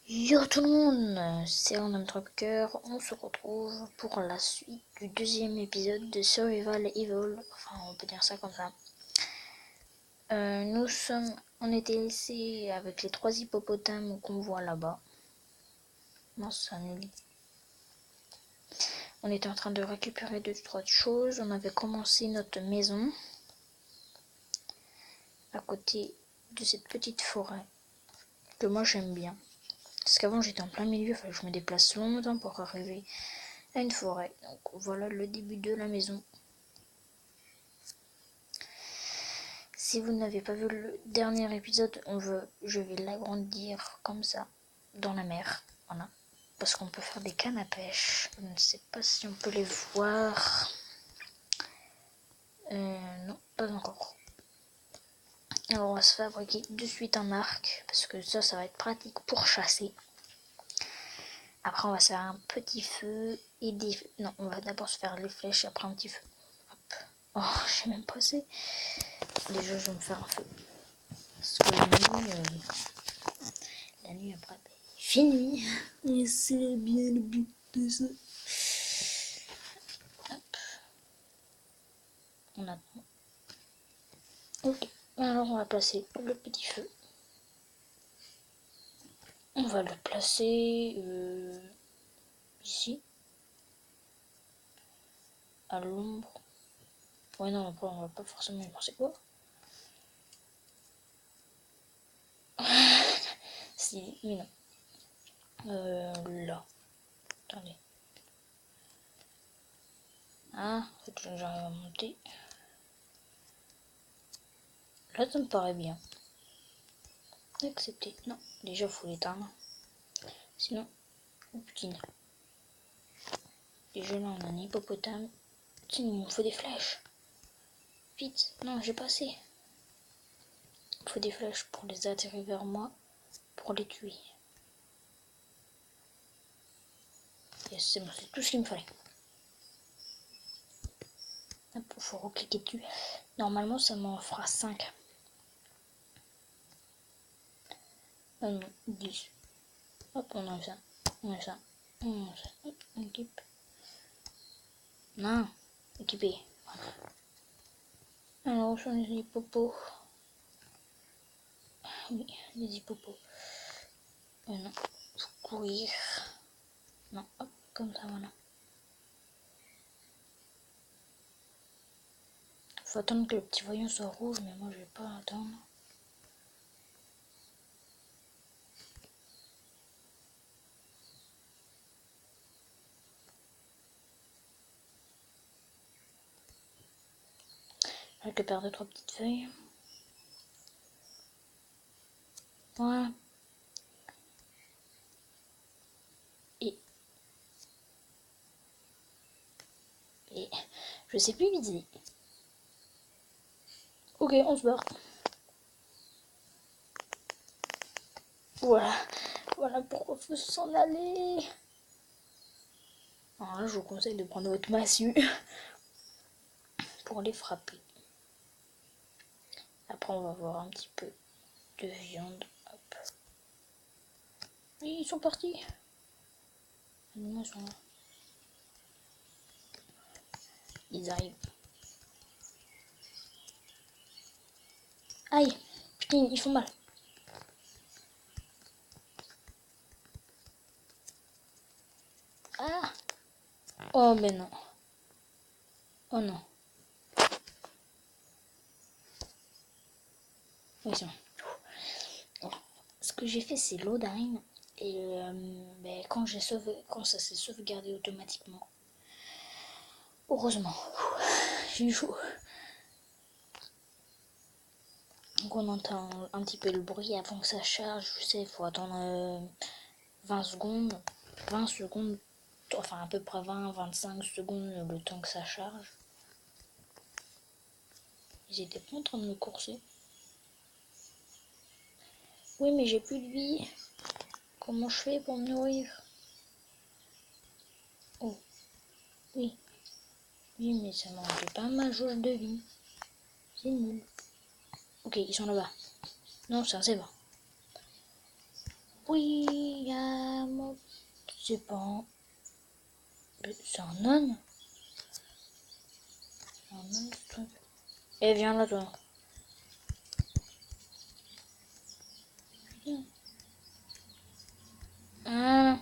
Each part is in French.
Yo tout le monde, c'est Random Trucker, on se retrouve pour la suite du deuxième épisode de Survival Evil, enfin on peut dire ça comme ça. On était laissés avec les 3 hippopotames qu'on voit là-bas. Non, ça nous dit. On était en train de récupérer 2-3 choses, on avait commencé notre maison à côté de cette petite forêt que moi j'aime bien. Parce qu'avant j'étais en plein milieu, il fallait que je me déplace longtemps pour arriver à une forêt. Donc voilà le début de la maison. Si vous n'avez pas vu le dernier épisode, je vais l'agrandir comme ça, dans la mer. Voilà. Parce qu'on peut faire des cannes à pêche. Je ne sais pas si on peut les voir. Non, pas encore. Alors on va se fabriquer de suite un arc. Parce que ça va être pratique pour chasser. Après on va se faire un petit feu et des... Non, on va d'abord se faire les flèches et après un petit feu. Hop. Oh, je sais même pas assez. Déjà je vais me faire un feu. Parce que la nuit après, fini. Et c'est bien le but de ça. Hop. On attend. Ok. Alors on va placer le petit feu. On va le placer ici. À l'ombre. Ouais non, après on va pas forcément y penser quoi. Si, mais non. Là. Attendez. Ah, faut que j'arrive à monter. Là ça me paraît bien. Accepter. Non, déjà faut l'éteindre. Sinon, on butine. Déjà là on a un hippopotame. Tiens, il nous faut des flèches. Vite. Non, j'ai pas assez. Il faut des flèches pour les attirer vers moi. Pour les tuer. Yes, c'est bon, c'est tout ce qu'il me fallait. Hop, faut recliquer dessus. Normalement, ça m'en fera 5. Ah non, 10. Hop, on a ça. On a ça. On a ça. Hop, on équipe. Non, équipé. Voilà. Alors, où sont les hippopos? Oui, les hippopos. Non, faut courir. Non, hop, comme ça, voilà. Faut attendre que le petit voyant soit rouge, mais moi je vais pas attendre. Je récupère 2-3 petites feuilles. Voilà. Et je sais plus viser. Ok, on se barre. Voilà. Voilà pourquoi faut s'en aller. Alors là, je vous conseille de prendre votre massue pour les frapper. Après, on va voir un petit peu de viande. Hop. Et ils sont partis. Les animaux sont là. Ils arrivent. Aïe. Putain, ils font mal. Ah. Oh, mais non. Oh non. Oui, c'est bon. Ce que j'ai fait, c'est loading. Et quand ça s'est sauvegardé automatiquement. Heureusement. J'ai eu chaud. Donc on entend un petit peu le bruit avant que ça charge. Je sais, il faut attendre 20 secondes. 20 secondes. Enfin à peu près 20-25 secondes le temps que ça charge. Ils étaient pas en train de me courser. Oui mais j'ai plus de vie. Comment je fais pour me nourrir? Oh. Oui. Oui mais ça manquait pas ma jauge de vie. C'est nul. Ok, ils sont là-bas. Non, c'est bon. Oui, il y a mon... C'est pas un... C'est un âne. Un âne, ce truc. Eh, viens là, toi. Viens. Ah.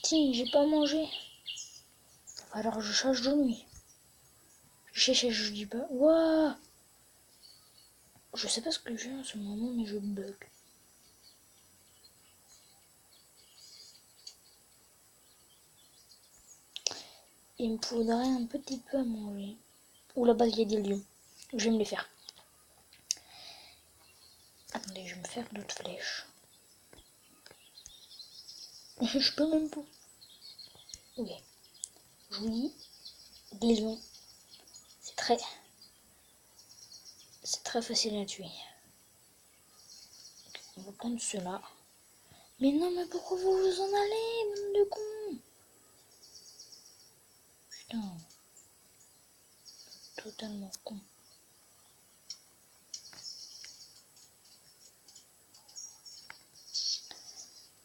Si, j'ai pas mangé. Alors je cherche de nuit. Je dis pas. Waouh! Je sais pas ce que j'ai en ce moment, mais je bug. Il me faudrait un petit peu à manger. Ou là-bas, il y a des lions. Je vais me les faire. Attendez, je vais me faire d'autres flèches. Je peux même pas. Ok. Oui, des lions. C'est très facile à tuer. Okay, on va prendre cela. Mais non, mais pourquoi vous vous en allez, bande de cons? Putain. Totalement con.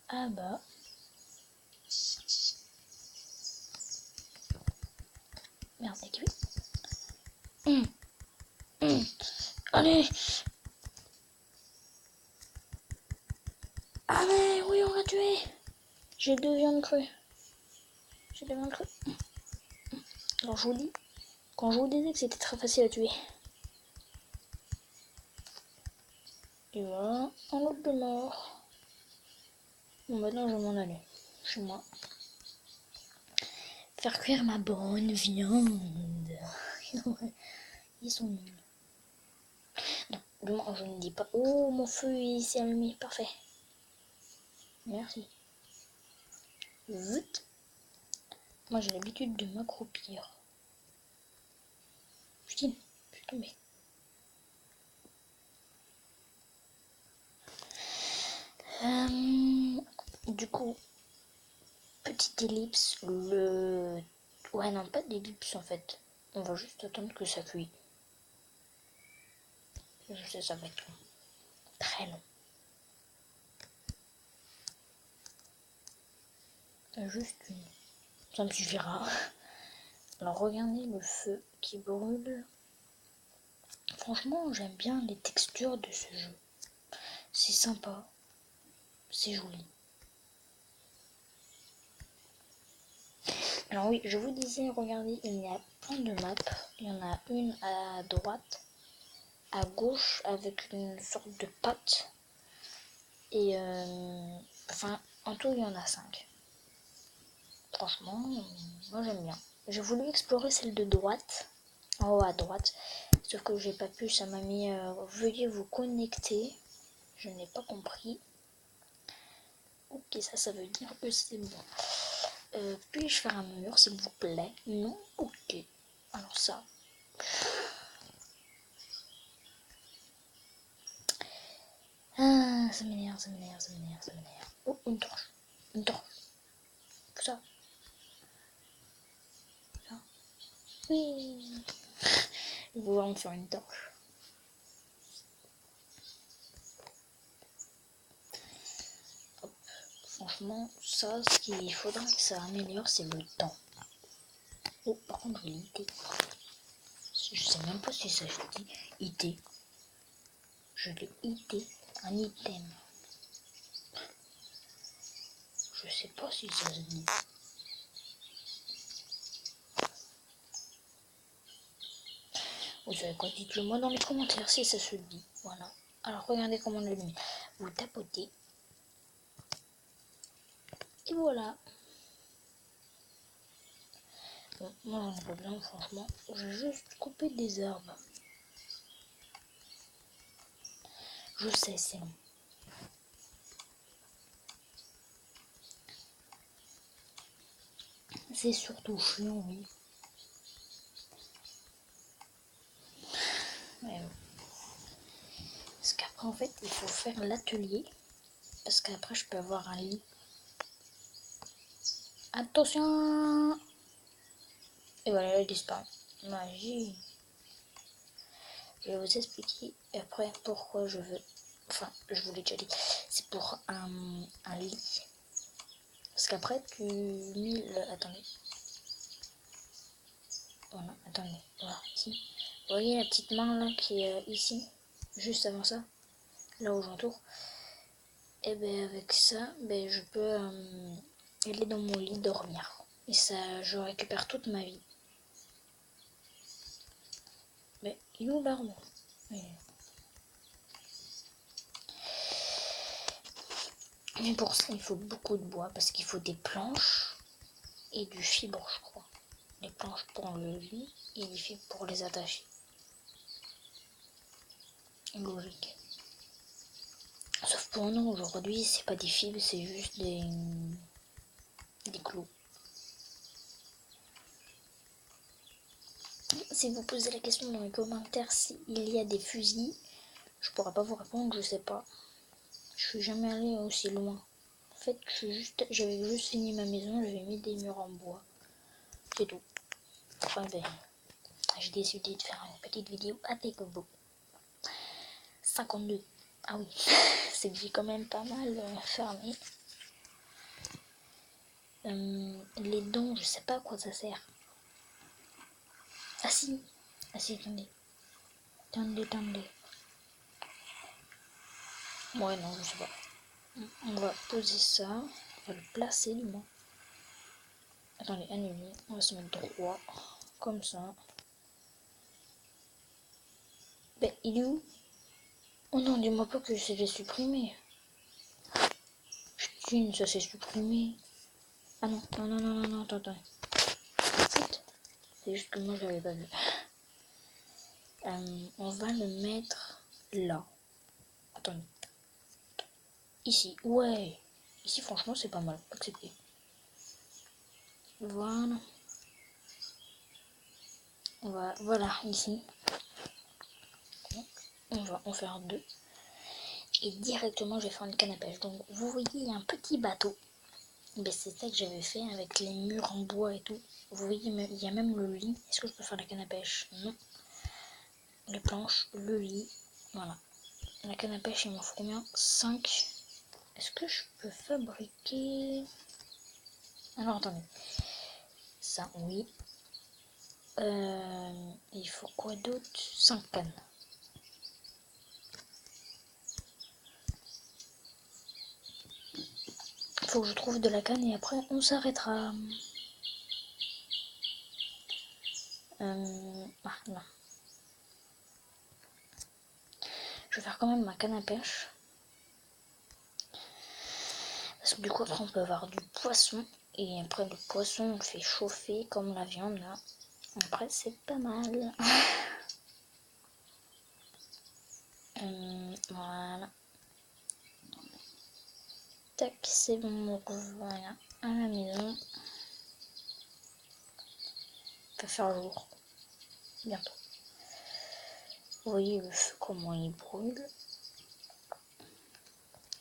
Ah bah. Merde, équipé. Allez. Allez, oui, on l'a tué. J'ai 2 viandes crues. J'ai 2 viandes crues. Alors je vous dis, quand je vous disais que c'était très facile à tuer. Et voilà, un autre de mort. Bon, maintenant je vais m'en aller chez moi. Faire cuire ma bonne viande. Ils sont nuls. Non, demain je ne dis pas. Oh, mon feu il s'est allumé. Parfait. Merci. Vite. Moi j'ai l'habitude de m'accroupir. Putain, je suis tombée. Du coup, petite ellipse. Ouais, non, pas d'ellipse en fait. On va juste attendre que ça cuit. Je sais, ça va être long. Très long. Juste une. Ça me suffira. Alors regardez le feu qui brûle. Franchement, j'aime bien les textures de ce jeu. C'est sympa. C'est joli. Alors oui, je vous disais, regardez, il y a plein de maps. Il y en a une à droite, à gauche, avec une sorte de patte. Et enfin, en tout, il y en a 5. Franchement, moi j'aime bien. J'ai voulu explorer celle de droite, en haut à droite. Sauf que j'ai pas pu, ça m'a mis veuillez vous connecter. Je n'ai pas compris. Ok, ça veut dire que c'est bon. Puis-je faire un mur, s'il vous plaît? Non? Ok. Alors ça. Ah, ça m'énerve, ça m'énerve, ça m'énerve, ça m'énerve. Oh, une torche. Une torche. Ça. Ça. Oui. Il va me faire une torche. Hop. Franchement, ça, ce qu'il faudra que ça améliore, c'est le temps. Oh, par contre, je l'ai IT. Je sais même pas si ça se dit IT. Je l'ai IT. Un item. Je sais pas si ça se dit. Vous savez quoi? Dites-le moi dans les commentaires si ça se dit. Voilà. Alors regardez comment on l'a mis. Vous tapotez. Et voilà. Bon, moi j'en ai pas besoin franchement. J'ai juste coupé des herbes. Je sais, c'est long. C'est surtout chiant, oui. Ouais. Parce qu'après en fait il faut faire l'atelier. Parce qu'après je peux avoir un lit. Attention. Et voilà, elle disparaît. Magie. Je vais vous expliquer après pourquoi je veux... Enfin, je vous l'ai déjà dit. C'est pour un lit. Parce qu'après, tu mis le... Attendez. Voilà, attendez. Voilà, ici. Vous voyez la petite main là qui est ici, juste avant ça, là où j'entoure. Et ben avec ça, ben je peux aller dans mon lit dormir. Et ça, je récupère toute ma vie. Mais il est où l'arbre? Mais pour ça, il faut beaucoup de bois parce qu'il faut des planches et du fibre, je crois. Les planches pour le lit et les fibres pour les attacher. Logique. Sauf pour nous, aujourd'hui, c'est pas des fibres, c'est juste des clous. Si vous posez la question dans les commentaires s'il y a des fusils, je pourrais pas vous répondre, je sais pas. Je suis jamais allée aussi loin. En fait, j'avais juste fini ma maison, j'avais mis des murs en bois. C'est tout. Enfin ben, j'ai décidé de faire une petite vidéo avec vous. 52. Ah oui, c'est que j'ai quand même pas mal fermé. Les dons, je sais pas à quoi ça sert. Ah si, attendez. Attendez. Ouais, non, je sais pas. On va poser ça, on va le placer du moins. Attendez, annuler, on va se mettre droit, comme ça. Ben, il est où? Oh non, dis-moi pas que c'est supprimé. Putain, ça s'est supprimé. Ah non, non, attends. C'est juste que moi j'avais pas vu. On va le mettre là. Attendez. Ici, ouais. Ici, franchement, c'est pas mal. Accepté. Voilà. Voilà, ici. On va en faire deux. Et directement, je vais faire une canne à pêche. Donc, vous voyez, il y a un petit bateau. Ben, c'est ça que j'avais fait avec les murs en bois et tout. Vous voyez, il y a même le lit. Est-ce que je peux faire la canne à pêche? Non. Les planches, le lit. Voilà. La canne à pêche, il m'en faut combien? 5. Est-ce que je peux fabriquer... Alors, attendez. Ça, oui. Il faut quoi d'autre? 5 cannes. Faut que je trouve de la canne et après on s'arrêtera. Ah non. Je vais faire quand même ma canne à pêche. Parce que du coup après on peut avoir du poisson. Et après le poisson on le fait chauffer comme la viande là. Après c'est pas mal. Voilà. Tac, c'est bon, donc voilà. À la maison. Il va faire jour. Bientôt. Vous voyez le feu comment il brûle.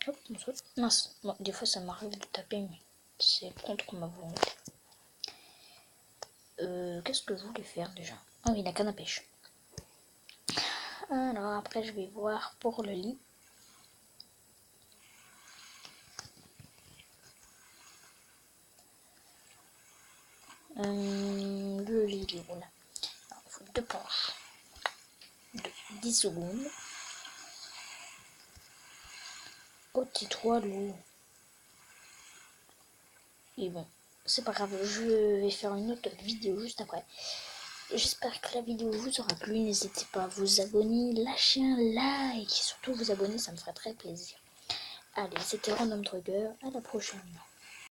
Hop, on saute. Mince. Bon, des fois ça m'arrive de taper, mais c'est contre ma volonté. Qu'est-ce que je voulais faire déjà? Ah oui, la canne à pêche. Alors après je vais voir pour le lit. Le lit, il est où là? Alors, il faut 2 planches de 10 secondes. Oh, tais-toi l'eau. Et bon, c'est pas grave, je vais faire une autre vidéo juste après. J'espère que la vidéo vous aura plu. N'hésitez pas à vous abonner, lâcher un like. Surtout vous abonner, ça me ferait très plaisir. Allez, c'était Random Trigger. À la prochaine.